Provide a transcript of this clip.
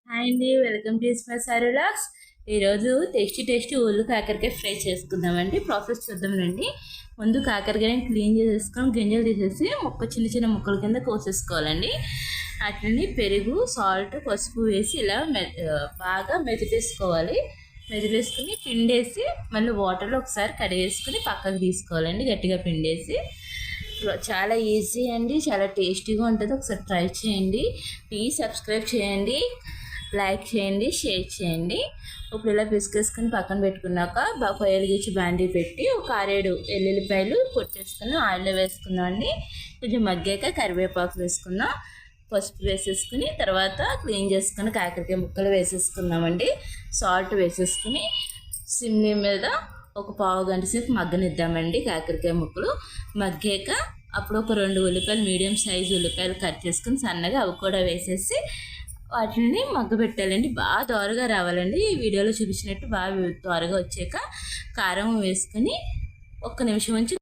Hi అండి, welcome to స్మై సారీలాక్స్. ఈరోజు tasty ఉల్లి కాకరకాయ ఫ్రై చేసుకుందామండి. ప్రాసెస్ చూద్దామండి. ముందు కాకరకాయని క్లీన్ చేసేసుకొని గింజలు తీసేసి చిన్న చిన్న ముక్కల కింద కోసేసుకోవాలండి. అట్లని పెరుగు, సాల్ట్, పసుపు వేసి ఇలా బాగా మెదిపేసుకోవాలి. మెదిపేసుకుని పిండేసి మళ్ళీ వాటర్లో ఒకసారి కడిగేసుకుని పక్కకు తీసుకోవాలండి. గట్టిగా పిండేసి చాలా ఈజీ అండి, చాలా టేస్టీగా ఉంటుంది. ఒకసారి ట్రై చేయండి. ప్లీజ్ సబ్స్క్రైబ్ చేయండి, లైక్ చేయండి, షేర్ చేయండి. ఇప్పుడు ఇలా పిసికేసుకుని పక్కన పెట్టుకున్నాక పొయ్యలు గీచి బాండీ పెట్టి ఒక 6-7 ఎల్లుల్లిపాయలు కొట్టేసుకుని ఆయిల్లో వేసుకుందాం అండి. కొంచెం మగ్గాక కరివేపాకు వేసుకుందాం. పసుపు వేసేసుకుని తర్వాత క్లీన్ చేసుకుని కాకరకాయ ముక్కలు వేసేసుకుందామండి. సాల్ట్ వేసేసుకుని సిమ్ని మీద ఒక పావు గంట సేపు మగ్గనిద్దామండి. కాకరకాయ ముక్కలు మగ్గాక అప్పుడు ఒక 2 ఉల్లిపాయలు, మీడియం సైజు ఉల్లిపాయలు కట్ చేసుకుని సన్నగా అవి కూడా వేసేసి వాటిని మగ్గబెట్టాలండి. బాగా దోరగా రావాలండి. ఈ వీడియోలో చూపించినట్టు బాగా త్వరగా వచ్చాక కారం వేసుకుని 1 నిమిషం ఉంచి